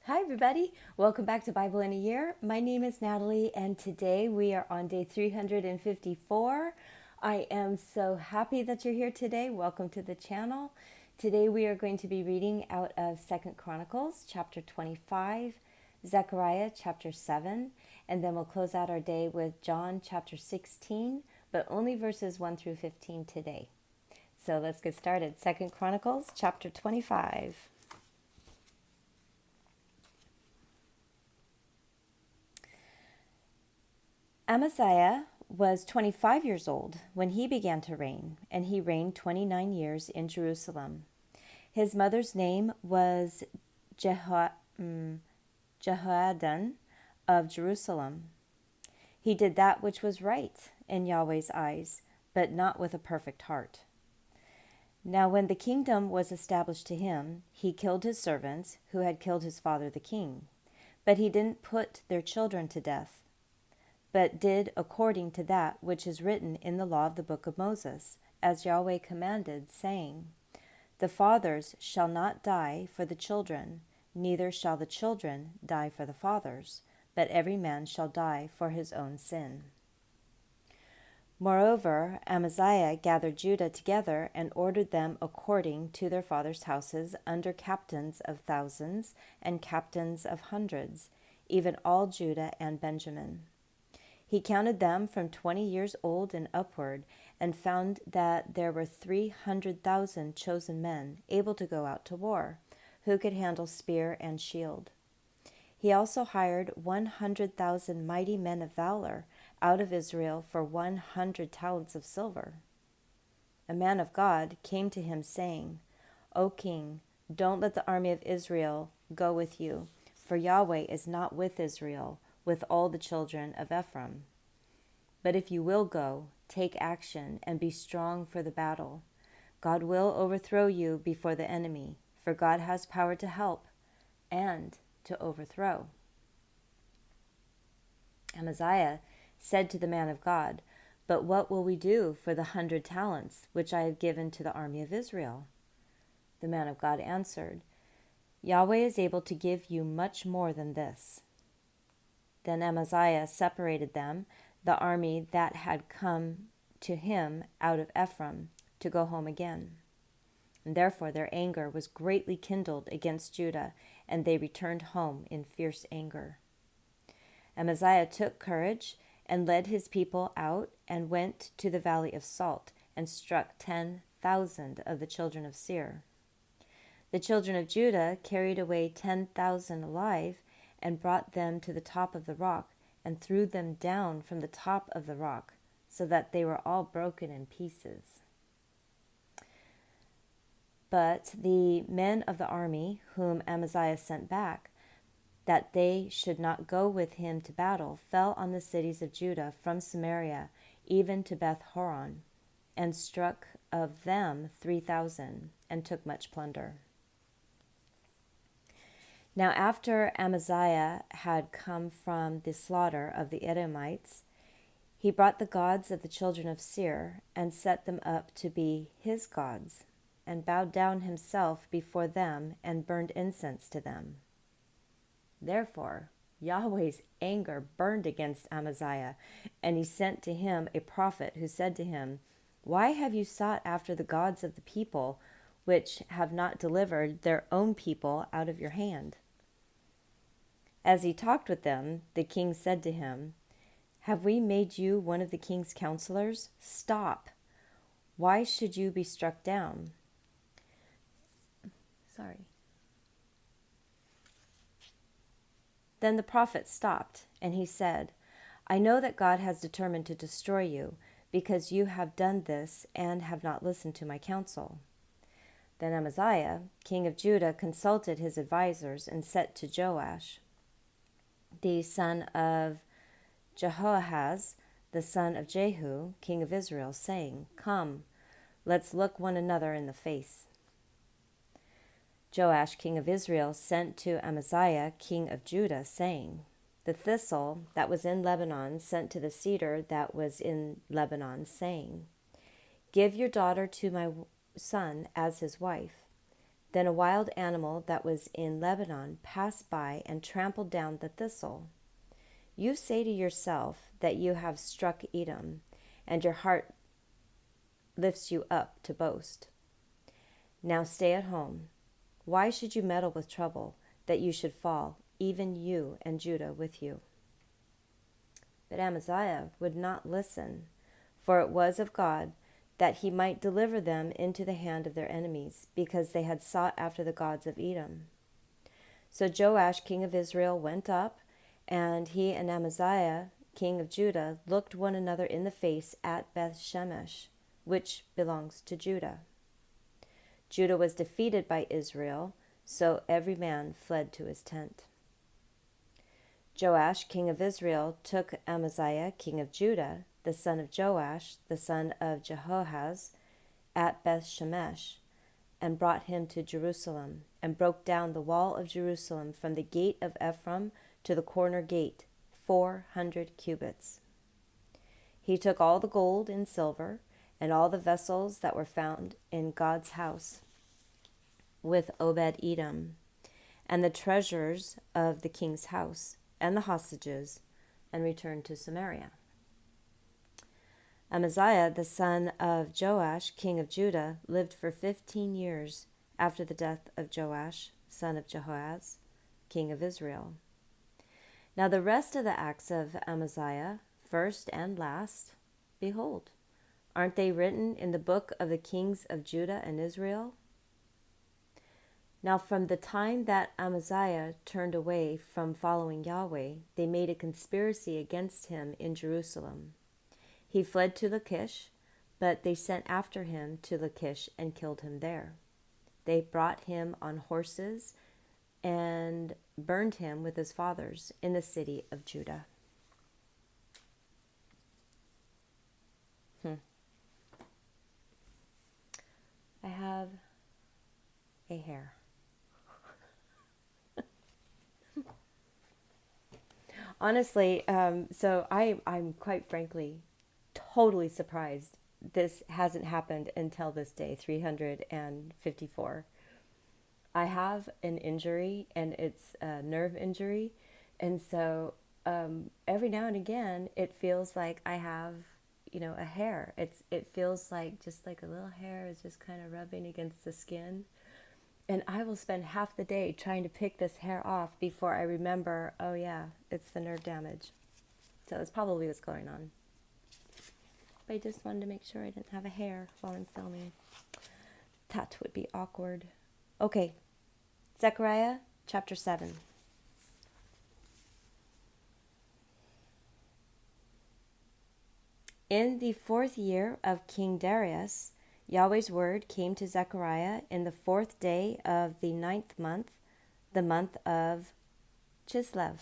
Hi, everybody. Welcome back to Bible in a Year. My name is Natalie, and today we are on day 354. I am so happy that you're here today. Welcome to the channel. Today we are going to be reading out of 2 Chronicles chapter 25, Zechariah chapter 7, and then we'll close out our day with John chapter 16, but only verses 1 through 15 today. So let's get started. 2 Chronicles chapter 25. Amaziah was 25 years old when he began to reign, and he reigned 29 years in Jerusalem. His mother's name was Jehoaddan of Jerusalem. He did that which was right in Yahweh's eyes, but not with a perfect heart. Now when the kingdom was established to him, he killed his servants who had killed his father the king. But he didn't put their children to death, but did according to that which is written in the law of the book of Moses, as Yahweh commanded, saying, The fathers shall not die for the children, neither shall the children die for the fathers, but every man shall die for his own sin. Moreover, Amaziah gathered Judah together and ordered them according to their fathers' houses under captains of thousands and captains of hundreds, even all Judah and Benjamin. He counted them from 20 years old and upward, and found that there were 300,000 chosen men able to go out to war, who could handle spear and shield. He also hired 100,000 mighty men of valor out of Israel for 100 talents of silver. A man of God came to him, saying, O king, don't let the army of Israel go with you, for Yahweh is not with Israel, with all the children of Ephraim. But if you will go, take action and be strong for the battle. God will overthrow you before the enemy, for God has power to help and to overthrow. Amaziah said to the man of God, But what will we do for the 100 talents which I have given to the army of Israel? The man of God answered, Yahweh is able to give you much more than this. Then Amaziah separated them, the army that had come to him out of Ephraim, to go home again. And therefore their anger was greatly kindled against Judah, and they returned home in fierce anger. Amaziah took courage and led his people out and went to the valley of Salt and struck 10,000 of the children of Seir. The children of Judah carried away 10,000 alive and brought them to the top of the rock and threw them down from the top of the rock, so that they were all broken in pieces. But the men of the army, whom Amaziah sent back, that they should not go with him to battle, fell on the cities of Judah from Samaria even to Beth Horon, and struck of them 3,000, and took much plunder. Now after Amaziah had come from the slaughter of the Edomites, he brought the gods of the children of Seir, and set them up to be his gods, and bowed down himself before them, and burned incense to them. Therefore Yahweh's anger burned against Amaziah, and he sent to him a prophet, who said to him, Why have you sought after the gods of the people, which have not delivered their own people out of your hand? As he talked with them, the king said to him, Have we made you one of the king's counselors? Stop. Why should you be struck down? Then the prophet stopped, and he said, I know that God has determined to destroy you, because you have done this and have not listened to my counsel. Then Amaziah, king of Judah, consulted his advisers and said to Joash, the son of Jehoahaz, the son of Jehu, king of Israel, saying, Come, let's look one another in the face. Joash, king of Israel, sent to Amaziah, king of Judah, saying, The thistle that was in Lebanon sent to the cedar that was in Lebanon, saying, Give your daughter to my son as his wife. Then a wild animal that was in Lebanon passed by and trampled down the thistle. You say to yourself that you have struck Edom, and your heart lifts you up to boast. Now stay at home. Why should you meddle with trouble, that you should fall, even you and Judah with you? But Amaziah would not listen, for it was of God that he might deliver them into the hand of their enemies, because they had sought after the gods of Edom. So Joash, king of Israel, went up, and he and Amaziah, king of Judah, looked one another in the face at Beth-shemesh, which belongs to Judah. Judah was defeated by Israel, so every man fled to his tent. Joash, king of Israel, took Amaziah, king of Judah, the son of Joash, the son of Jehoahaz, at Beth-shemesh, and brought him to Jerusalem, and broke down the wall of Jerusalem from the gate of Ephraim to the corner gate, 400 cubits. He took all the gold and silver, and all the vessels that were found in God's house, with Obed-Edom, and the treasures of the king's house, and the hostages, and returned to Samaria. Amaziah, the son of Joash, king of Judah, lived for 15 years after the death of Joash, son of Jehoahaz, king of Israel. Now the rest of the acts of Amaziah, first and last, behold, aren't they written in the book of the kings of Judah and Israel? Now from the time that Amaziah turned away from following Yahweh, they made a conspiracy against him in Jerusalem. He fled to Lachish, but they sent after him to Lachish and killed him there. They brought him on horses and burned him with his fathers in the city of Judah. I have a hair. Honestly, so I'm quite frankly totally surprised this hasn't happened until this day, 354. I have an injury, and it's a nerve injury, and so every now and again it feels like I have, a hair. It feels like just like a little hair is just kind of rubbing against the skin, and I will spend half the day trying to pick this hair off before I remember, oh yeah, it's the nerve damage. So it's probably what's going on. But I just wanted to make sure I didn't have a hair while I'm filming. That would be awkward. Okay, Zechariah chapter 7. In the 4th year of King Darius, Yahweh's word came to Zechariah in the 4th day of the 9th month, the month of Chislev.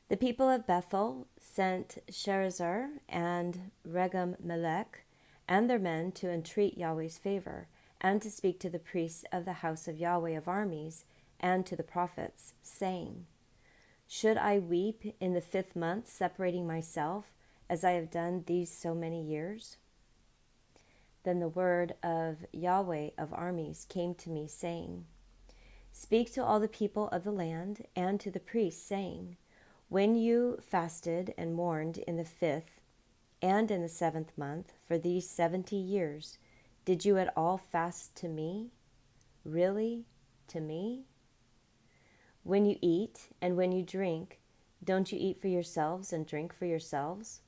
The people of Bethel sent Sherezer and Regem-melech and their men to entreat Yahweh's favor, and to speak to the priests of the house of Yahweh of armies, and to the prophets, saying, Should I weep in the 5th month, separating myself, as I have done these so many years? Then the word of Yahweh of armies came to me, saying, Speak to all the people of the land, and to the priests, saying, When you fasted and mourned in the 5th and in the 7th month for these 70 years, did you at all fast to me? Really, to me? When you eat and when you drink, don't you eat for yourselves and drink for yourselves?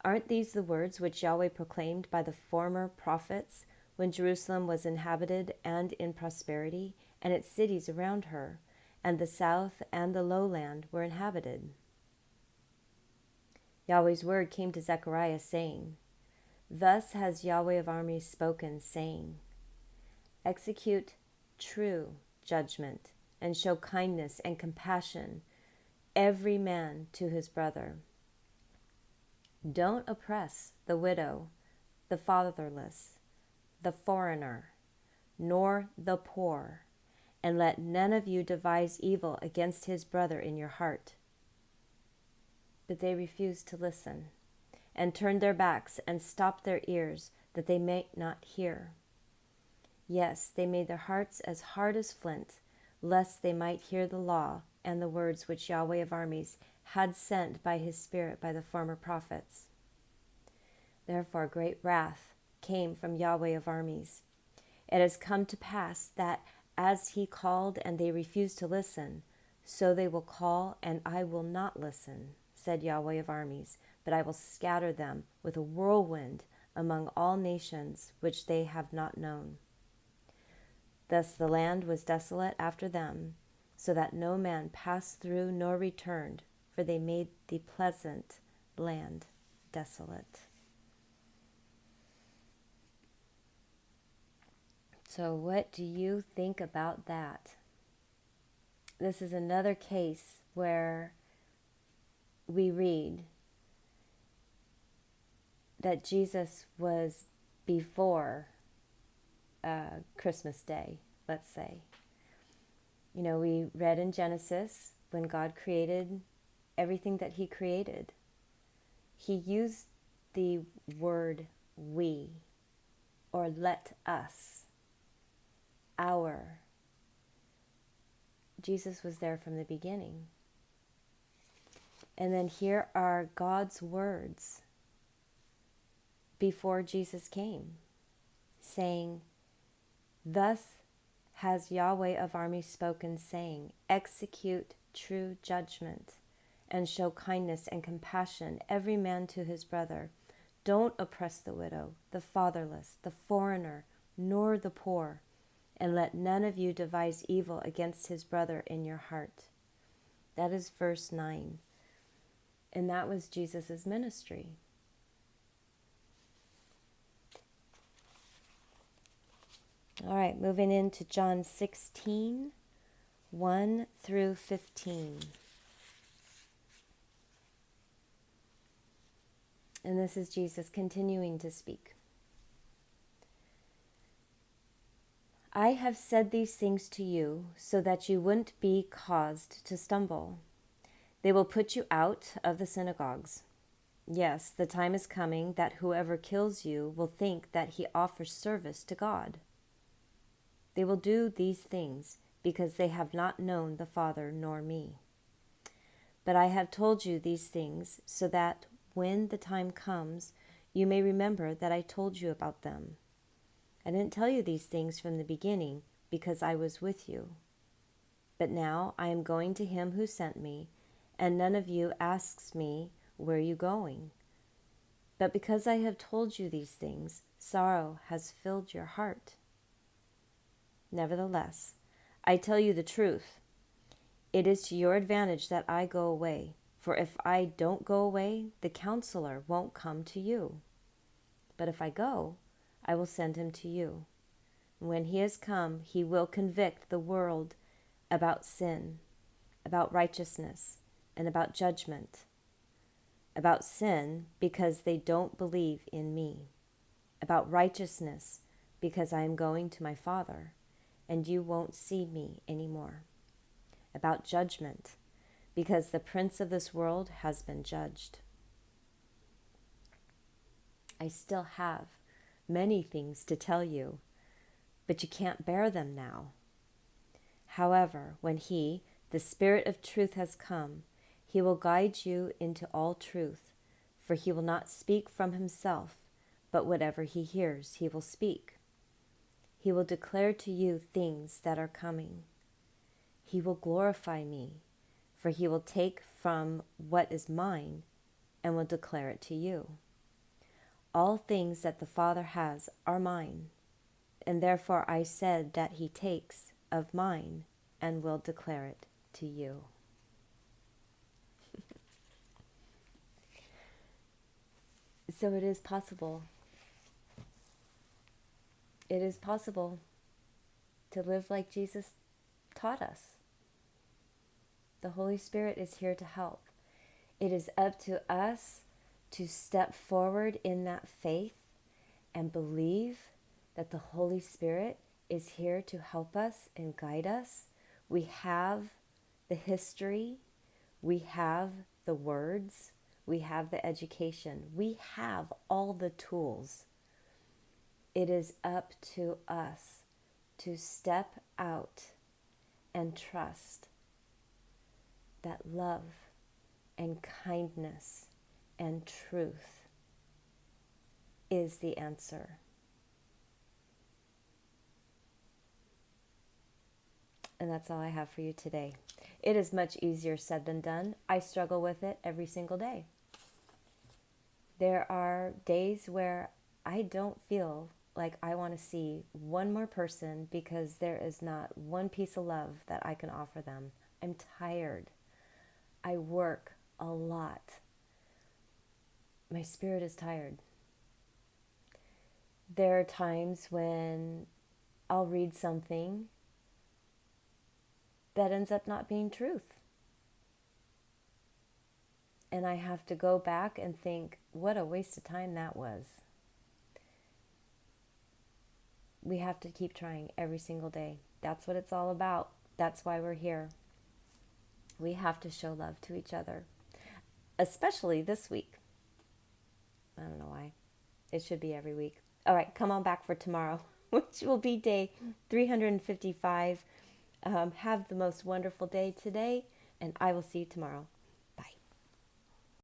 Aren't these the words which Yahweh proclaimed by the former prophets when Jerusalem was inhabited and in prosperity, and its cities around her, and the south and the lowland were inhabited? Yahweh's word came to Zechariah, saying, Thus has Yahweh of armies spoken, saying, Execute true judgment, and show kindness and compassion, every man to his brother. Don't oppress the widow, the fatherless, the foreigner, nor the poor, and let none of you devise evil against his brother in your heart. But they refused to listen, and turned their backs and stopped their ears, that they might not hear. Yes, they made their hearts as hard as flint, lest they might hear the law and the words which Yahweh of armies had sent by his Spirit by the former prophets. Therefore great wrath came from Yahweh of armies. It has come to pass that as he called and they refused to listen, so they will call and I will not listen, said Yahweh of armies, but I will scatter them with a whirlwind among all nations which they have not known. Thus the land was desolate after them, so that no man passed through nor returned, for they made the pleasant land desolate. So what do you think about that? This is another case where we read that Jesus was before Christmas Day, let's say. You know, we read in Genesis when God created everything that he created. He used the word we, or let us, our. Jesus was there from the beginning. And then here are God's words before Jesus came, saying, "Thus has Yahweh of armies spoken, saying, execute true judgment, and show kindness and compassion, every man to his brother. Don't oppress the widow, the fatherless, the foreigner, nor the poor, and let none of you devise evil against his brother in your heart." That is verse 9. And that was Jesus' ministry. All right, moving into John 16, 1 through 15. And this is Jesus continuing to speak. "I have said these things to you so that you wouldn't be caused to stumble. They will put you out of the synagogues. Yes, the time is coming that whoever kills you will think that he offers service to God. They will do these things because they have not known the Father nor me. But I have told you these things so that when the time comes, you may remember that I told you about them. I didn't tell you these things from the beginning because I was with you. But now I am going to him who sent me, and none of you asks me, 'Where are you going?' But because I have told you these things, sorrow has filled your heart. Nevertheless, I tell you the truth. It is to your advantage that I go away, for if I don't go away, the counselor won't come to you. But if I go, I will send him to you. When he has come, he will convict the world about sin, about righteousness, and about judgment. About sin, because they don't believe in me. About righteousness, because I am going to my Father, and you won't see me anymore. About judgment, because the prince of this world has been judged. I still have many things to tell you, but you can't bear them now. However, when he, the Spirit of truth, has come, he will guide you into all truth, for he will not speak from himself, but whatever he hears, he will speak. He will declare to you things that are coming. He will glorify me, for he will take from what is mine and will declare it to you. All things that the Father has are mine, and therefore I said that he takes of mine and will declare it to you." So it is possible. It is possible to live like Jesus taught us. The Holy Spirit is here to help. It is up to us to step forward in that faith and believe that the Holy Spirit is here to help us and guide us. We have the history, we have the words, we have the education, we have all the tools. It is up to us to step out and trust that love and kindness and truth is the answer. And that's all I have for you today. It is much easier said than done. I struggle with it every single day. There are days where I don't feel like I want to see one more person because there is not one piece of love that I can offer them. I'm tired. I work a lot. My spirit is tired. There are times when I'll read something that ends up not being truth. And I have to go back and think, what a waste of time that was. We have to keep trying every single day. That's what it's all about. That's why we're here. We have to show love to each other, especially this week. I don't know why. It should be every week. All right, come on back for tomorrow, which will be day 355. Have the most wonderful day today, and I will see you tomorrow.